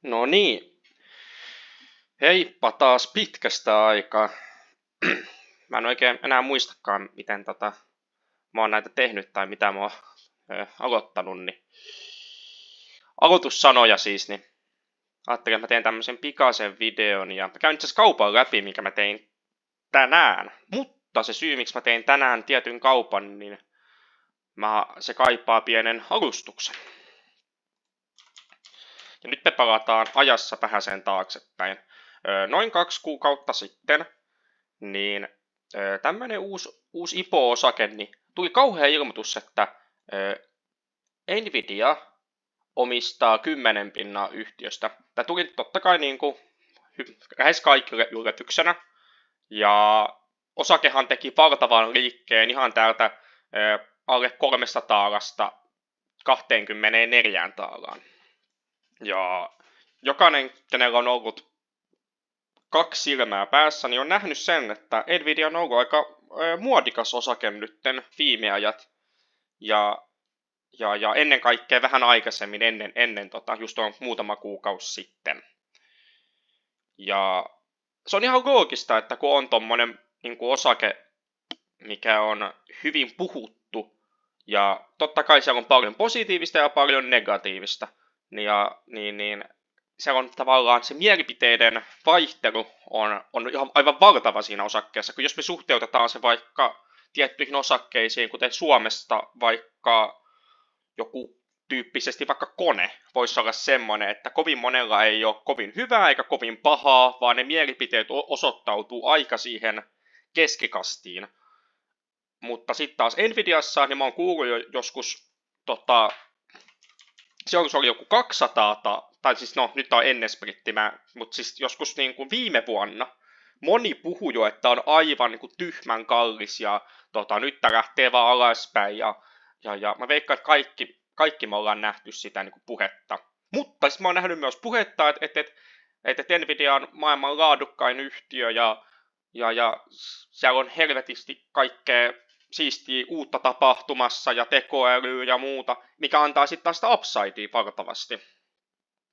No niin, heippa taas pitkästä aikaa. Mä en oikein enää muistakaan, miten mä oon näitä tehnyt tai mitä mä oon aloittanut. Niin. Aloitussanoja siis, niin ajattelin, että mä teen tämmöisen pikaisen videon ja mä käyn itse asiassa kaupan läpi, minkä mä tein tänään. Mutta se syy, miksi mä tein tänään tietyn kaupan, niin se kaipaa pienen alustuksen. Ja nyt me palataan ajassa vähän sen taaksepäin. Noin 2 kuukautta sitten, niin tämmöinen uusi IPO-osake, niin tuli kauhea ilmoitus, että Nvidia omistaa 10% yhtiöstä. Tämä tuli totta kai niin kuin lähes kaikille yllätyksenä. Ja osakehan teki valtavan liikkeen ihan täältä alle 300 taalasta 24 taalaan. Ja jokainen, kenellä on ollut 2 silmää päässä, niin on nähnyt sen, että Nvidia on ollut aika muodikas osake nytten viime ajat. Ja ennen kaikkea vähän aikaisemmin, ennen just on muutama kuukausi sitten. Ja se on ihan loogista, että kun on tommonen niin kuin osake, mikä on hyvin puhuttu, ja totta kai siellä on paljon positiivista ja paljon negatiivista, niin se on tavallaan se mielipiteiden vaihtelu on ihan aivan valtava siinä osakkeessa, kun jos me suhteutetaan se vaikka tiettyihin osakkeisiin, kuten Suomesta vaikka joku tyyppisesti vaikka kone voisi olla semmoinen, että kovin monella ei ole kovin hyvää eikä kovin pahaa, vaan ne mielipiteet osoittautuu aika siihen keskikastiin. Mutta sitten taas Nvidiassa, niin mä oon kuullut jo joskus, se oli joku 200, tai siis no nyt on ennen sprittimää, mutta siis joskus niin kuin viime vuonna moni puhui jo, että on aivan niin kuin tyhmän kallis ja nyt tää lähtee vaan alaspäin ja mä veikkaan, että kaikki me ollaan nähty sitä niin kuin puhetta. Mutta siis mä oon nähnyt myös puhetta, että Nvidia on maailman laadukkain yhtiö ja siellä on helvetisti kaikkea siistiä uutta tapahtumassa ja tekoälyä ja muuta, mikä antaa sitten taas sitä upsidea valtavasti.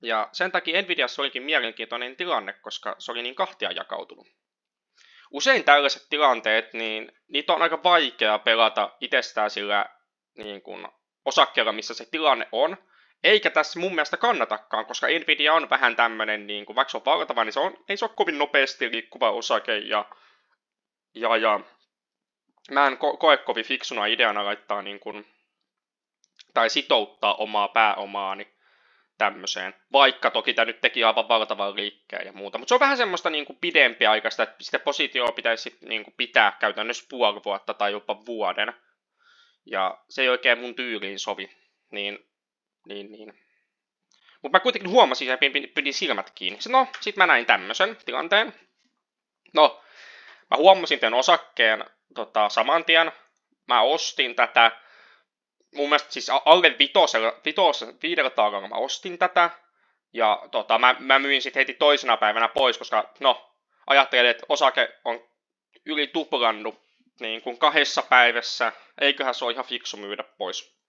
Ja sen takia Nvidiassa olikin mielenkiintoinen tilanne, koska se oli niin kahtia jakautunut. Usein tällaiset tilanteet, niin niitä on aika vaikea pelata itsestään sillä niin kuin osakkeella, missä se tilanne on. Eikä tässä mun mielestä kannatakaan, koska Nvidia on vähän tämmönen, niin kuin, vaikka se on valtava, niin ei se ole kovin nopeasti liikkuva osake. Ja mä en koe kovin fiksuna ideana laittaa niin kuin, tai sitouttaa omaa pääomaani tämmöiseen. Vaikka toki tämä nyt teki aivan valtavan liikkeen ja muuta. Mutta se on vähän semmoista niin kuin pidempiaikaista, että sitä positioa pitäisi niin kuin pitää käytännössä puoli vuotta tai jopa vuoden. Ja se ei oikein mun tyyliin sovi. Niin. Mutta mä kuitenkin huomasin ja pidin silmät kiinni. No, sit mä näin tämmöisen tilanteen. No, mä huomasin tämän osakkeen saman tien. Mä ostin tätä. Mun mielestä siis alle 5 taakalla mä ostin tätä. Ja mä myin sitten heti toisena päivänä pois, koska no, ajattelin, että osake on yli tuplannut niin kuin 2 päivässä. Eiköhän se ole ihan fiksu myydä pois.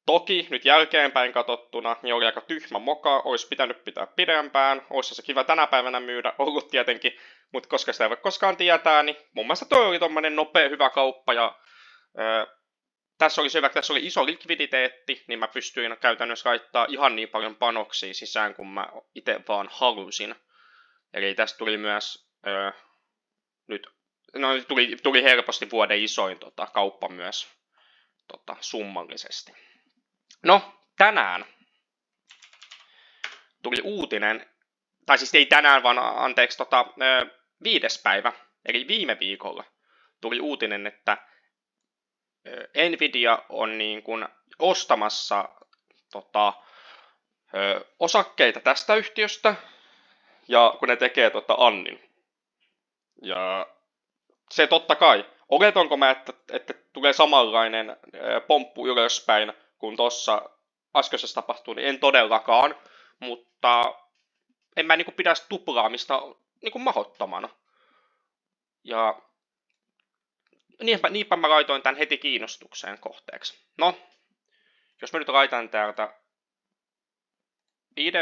Toki nyt jälkeenpäin katsottuna niin oli aika tyhmä moka, olisi pitänyt pitää pidempään, olisi se kiva tänä päivänä myydä, ollut tietenkin, mutta koska sitä ei voi koskaan tietää, niin mun mielestä toi oli tommonen nopea hyvä kauppa ja tässä oli hyvä, että tässä oli iso likviditeetti, niin mä pystyin käytännössä laittaa ihan niin paljon panoksia sisään, kun mä itse vaan halusin. Eli tästä tuli myös tuli helposti vuoden isoin kauppa myös summallisesti. No, tänään tuli uutinen, tai siis ei tänään, vaan anteeksi, 5. päivä, eli viime viikolla tuli uutinen, että Nvidia on niin kuin ostamassa osakkeita tästä yhtiöstä, ja kun ne tekee annin. Ja se totta kai, oletanko mä, että tulee samanlainen pomppu ylöspäin, kun tuossa äskeisessä tapahtui, niin en todellakaan, mutta en mä pidä tuplaamista mahdottomana. Ja niinpä mä laitoin tän heti kiinnostukseen kohteeksi. No, jos mä nyt laitan täältä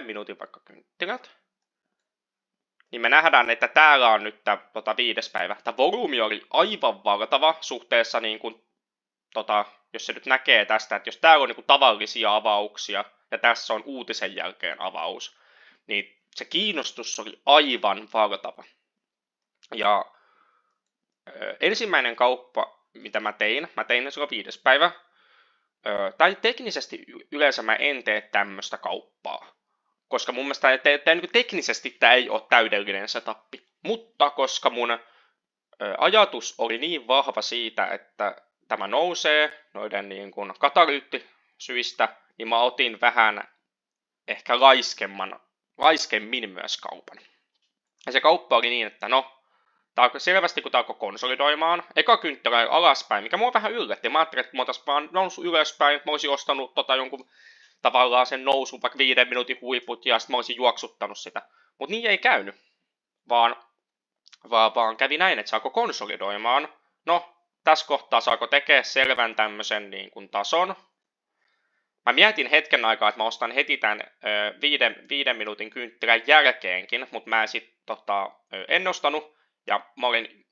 minuutin vaikka kynttilät, niin me nähdään, että täällä on nyt 5. päivä. Tämä volyymi oli aivan valtava suhteessa, niin kuin, jos se nyt näkee tästä, että jos täällä on niin kuin tavallisia avauksia, ja tässä on uutisen jälkeen avaus, niin se kiinnostus oli aivan valtava. Ja ensimmäinen kauppa, mitä mä tein silloin 5. päivä, tai teknisesti yleensä mä en tee tämmöistä kauppaa. Koska mun mielestä niin teknisesti tämä ei ole täydellinen setappi. Mutta koska mun ajatus oli niin vahva siitä, että tämä nousee noiden niin kuin katalyyttisyistä, niin mä otin vähän ehkä laiskemmin myös kaupan. Ja se kauppa oli niin, että tää selvästi kun tää alkoi konsolidoimaan, eka kynttilä alaspäin, mikä mua vähän yllätti. Mä ajattelin, että mä otais vaan noussut ylöspäin, mä olisin ostanut jonkun tavallaan sen nousun vaikka 5 minuutin huiput ja sitten mä olisin juoksuttanut sitä. Mutta niin ei käynyt, vaan kävi näin, että saako konsolidoimaan. No, tässä kohtaa saako tekee selvän tämmöisen niin kuin tason. Mä mietin hetken aikaa, että mä ostan heti tämän 5 minuutin kynttilän jälkeenkin, mutta mä en sit ennustanut. Ja mä olin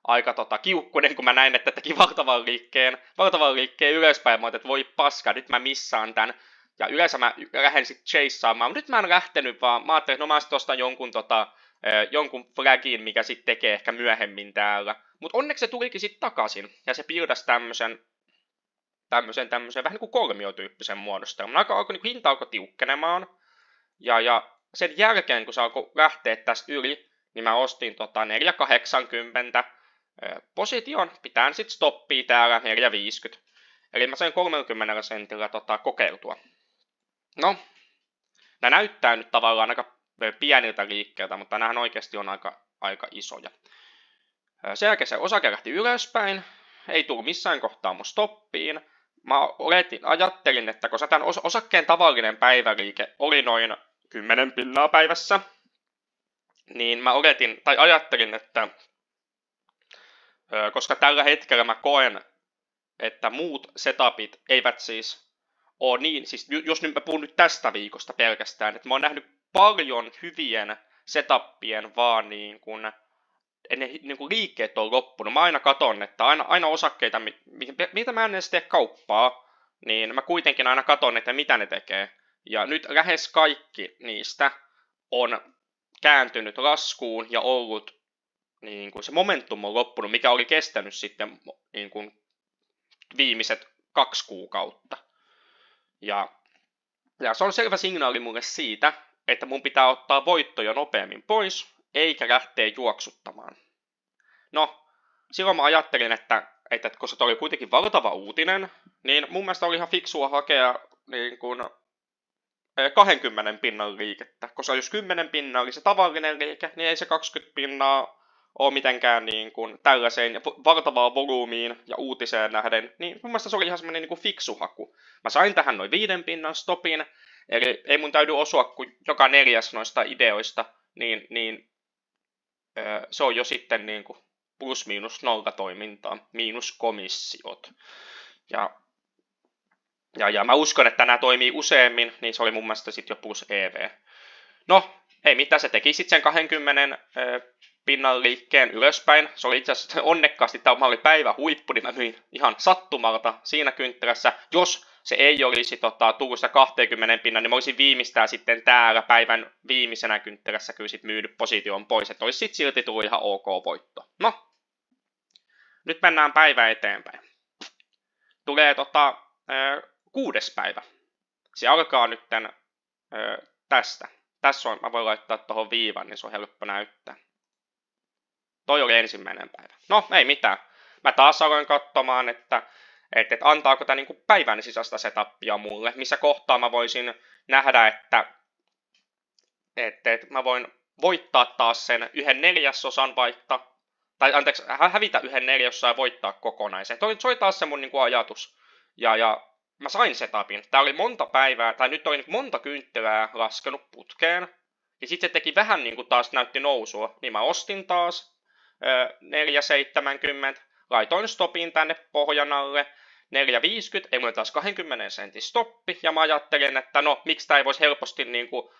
aika kiukkunen, kun mä näin, että teki valtavan liikkeen ylöspäin. Mä otin, että voi paska, nyt mä missaan tän. Ja yleensä mä lähden sit chasaamaan. Nyt mä en lähtenyt, vaan mä ajattelin, että mä sit ostan jonkun flagin, mikä sit tekee ehkä myöhemmin täällä. Mut onneksi se tulikin sit takaisin. Ja se piirtäisi tämmösen vähän niin kuin kolmiotyyppisen muodostelman. Niin hinta alkoi tiukkenemaan. Ja sen jälkeen, kun se alkoi lähteä tästä yli, niin mä ostin 4,80 position, pitään sitten stoppia täällä 4,50. Eli mä sain 30 sentillä kokeiltua. No, nämä näyttää nyt tavallaan aika pieniltä liikkeeltä, mutta nämähän oikeasti on aika isoja. Sen jälkeen se osake lähti ylöspäin, ei tullut missään kohtaa mun stoppiin. Mä ajattelin, että koska tämän osakkeen tavallinen päiväliike oli noin 10 pinnaa päivässä, niin mä ajattelin, että koska tällä hetkellä mä koen, että muut setupit eivät siis ole niin, siis jos nyt mä puhun nyt tästä viikosta pelkästään, että mä oon nähnyt paljon hyvien setupien vaan niin kun liikkeet on loppunut. Mä aina katon, että aina osakkeita, mitä mä en edes tee kauppaa, niin mä kuitenkin aina katon, että mitä ne tekee. Ja nyt lähes kaikki niistä on kääntynyt laskuun ja ollut, niin kuin se momentum on loppunut, mikä oli kestänyt sitten niin kuin viimeiset 2 kuukautta. Ja se on selvä signaali mulle siitä, että mun pitää ottaa voittoja nopeammin pois, eikä lähteä juoksuttamaan. No, silloin mä ajattelin, että koska toi oli kuitenkin valtava uutinen, niin mun mielestä oli ihan fiksua hakea niin kuin 20 pinnan liikettä. Koska jos 10 pinnaa oli se tavallinen liike, niin ei se 20 pinnaa ole mitenkään niin kuin tällaiseen valtavaan volyymiin ja uutiseen nähden. Niin mun mielestä se oli ihan semmoinen niin kuin fiksu haku. Mä sain tähän noin 5 pinnan stopin, eli ei mun täydy osua kuin joka 4 noista ideoista, niin se on jo sitten niin kuin plus-miinus nolla toimintaa, miinus komissiot. Ja mä uskon, että nämä toimii useammin, niin se oli mun mielestä sitten jo plus EV. No, ei mitään, se teki sitten sen 20 pinnan liikkeen ylöspäin. Se oli itse asiassa onnekkaasti, tämä oli päivä huippu, niin mä myin ihan sattumalta siinä kynttilässä. Jos se ei olisi tullut sitä 20 pinnan, niin mä olisin viimeistään sitten täällä päivän viimeisenä kynttilässä kyllä sit myynyt position pois, että olisi sitten silti tullut ihan ok voitto. No, nyt mennään päivä eteenpäin. Tulee 6. päivä. Se alkaa nyt tästä. Tässä on, mä voin laittaa tuohon viivan, niin se on helppo näyttää. Toi oli ensimmäinen päivä. No, ei mitään. Mä taas aloin katsomaan, että antaako tämä niinku päivän sisäistä setupia mulle, missä kohtaa mä voisin nähdä, että mä voin voittaa taas sen 1/4 vaikka, tai anteeksi, hävitä 1/4 ja voittaa kokonaisen. Se oli taas se mun niinku ajatus. Ja mä sain setupin. Tää oli monta päivää, tai nyt oli monta kynttilää laskenut putkeen. Ja sitten se teki vähän niinku taas näytti nousua. Niin mä ostin taas 4,70. Laitoin stopin tänne pohjan alle. 4,50, ei mulla taas 20 sentin stoppi, ja mä ajattelin, että no, miksi tää ei voisi helposti niin kuin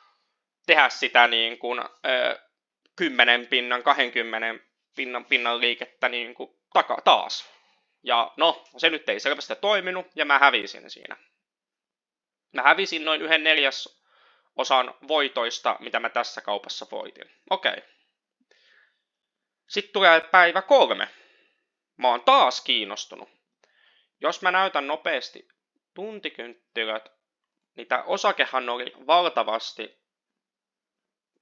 tehdä sitä niin kuin, 10 pinnan, 20 pinnan liikettä niin kuin taas. Ja no, se nyt ei selvästi toiminut, ja mä hävisin siinä. Mä hävisin noin 1/4 voitoista, mitä mä tässä kaupassa voitin. Okei. Sitten tulee päivä 3. Mä oon taas kiinnostunut. Jos mä näytän nopeasti tuntikynttilät, niin tää osakehan oli valtavasti,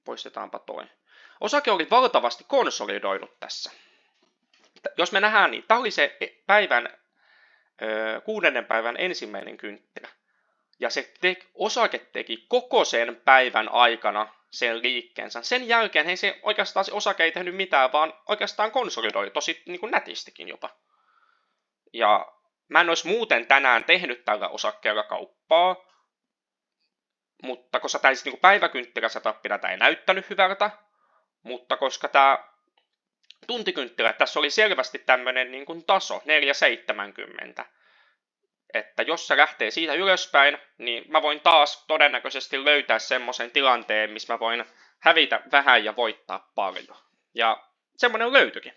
poistetaanpa toi. Osake oli valtavasti konsolidoinut tässä. Jos me nähdään, niin tää oli se päivän, 6. päivän ensimmäinen kynttilä. Ja se osake teki koko sen päivän aikana sen liikkeensä. Sen jälkeen ei se oikeastaan se osake ei tehnyt mitään, vaan oikeastaan konsolidoi tosi niin kuin nätistikin jopa. Ja mä en olisi muuten tänään tehnyt tällä osakkeella kauppaa, mutta koska tämä niin päiväkynttiläsetappina tämä ei näyttänyt hyvältä, mutta koska tämä tuntikynttilä, tässä oli selvästi tämmöinen niin kuin taso, 4,70. Että jos se lähtee siitä ylöspäin, niin mä voin taas todennäköisesti löytää semmoisen tilanteen, missä mä voin hävitä vähän ja voittaa paljon. Ja semmoinen löytyikin.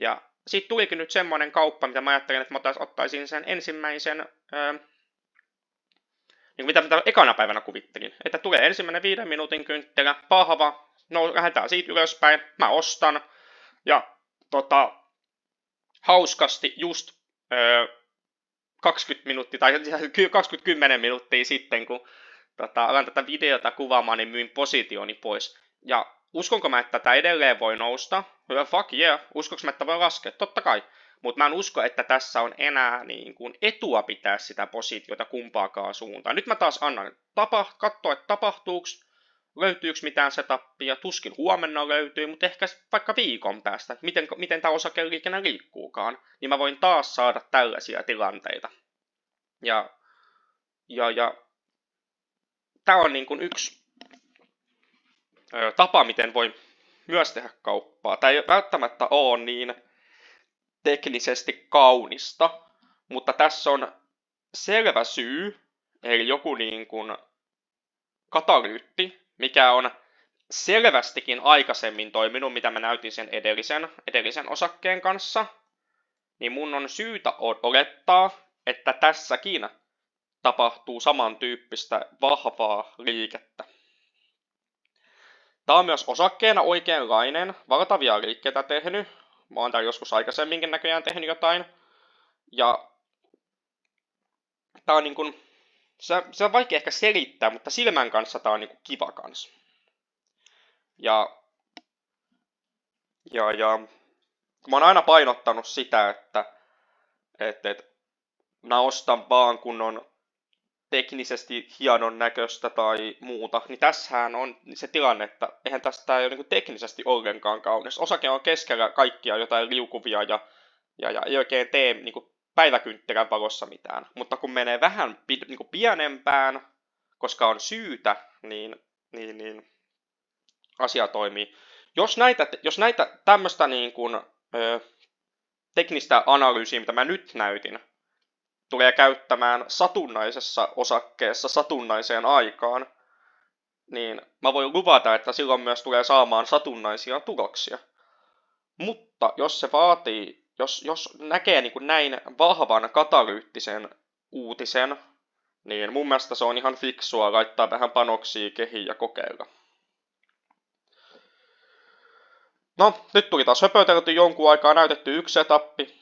Ja siitä tulikin nyt semmoinen kauppa, mitä mä ajattelin, että mä ottaisin sen ensimmäisen, niin mitä mä ekana päivänä kuvittelin. Että tulee ensimmäinen 5 minuutin kynttilä, pahva, no lähdetään siitä ylöspäin, mä ostan. Ja hauskasti just 20 minuuttia, tai 20 minuuttia sitten, kun alan tätä videota kuvaamaan, niin myin positioni pois. Ja uskonko mä, että tämä edelleen voi nousta? Fuck yeah. Uskonko mä, että voi laskea? Totta kai. Mutta mä en usko, että tässä on enää niin kuin etua pitää sitä positiota kumpaakaan suuntaan. Nyt mä taas annan katsoa, että tapahtuuko, löytyykö mitään setupia. Tuskin huomenna löytyy, mutta ehkä vaikka viikon päästä, miten tämä osakeliikenne liikkuukaan. Niin mä voin taas saada tällaisia tilanteita. Ja tämä on niin kuin yksi tapa, miten voi myös tehdä kauppaa. Tämä ei välttämättä ole niin teknisesti kaunista, mutta tässä on selvä syy, eli joku niin kuin katalyytti, mikä on selvästikin aikaisemmin toiminut, mitä mä näytin sen edellisen osakkeen kanssa, niin mun on syytä olettaa, että tässäkin tapahtuu samantyyppistä vahvaa liikettä. Tämä on myös osakkeena oikeanlainen, valtavia liikkeitä tehnyt. Mä oon täällä joskus aikaisemminkin näköjään tehnyt jotain. Ja tää on niin kuin, se on vaikea ehkä selittää, mutta silmän kanssa tää on niin kuin kiva kans. Ja mä oon aina painottanut sitä, että mä ostan vaan kun on teknisesti hienon näköistä tai muuta, niin tässähän on se tilanne, että eihän tästä ei ole niin teknisesti ollenkaan kaunis. Osake on keskellä kaikkia jotain liukuvia ja ei oikein tee niin päiväkynttilän valossa mitään. Mutta kun menee vähän niin pienempään, koska on syytä, niin asia toimii. Jos näitä tämmöistä niin kuin, teknistä analyysiä, mitä mä nyt näytin, tulee käyttämään satunnaisessa osakkeessa satunnaiseen aikaan, niin mä voin luvata, että silloin myös tulee saamaan satunnaisia tuloksia. Mutta jos se vaatii, jos näkee niin kuin näin vahvan katalyyttisen uutisen, niin mun mielestä se on ihan fiksua laittaa vähän panoksia kehiin ja kokeilla. No, nyt tuli taas höpötelty jonkun aikaa, näytetty yksi etappi.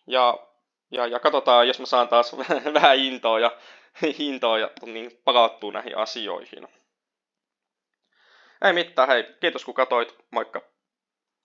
Ja katsotaan, jos mä saan taas vähän hintoa ja niin palauttuu näihin asioihin. Ei mitään, hei, kiitos kun katsoit, moikka!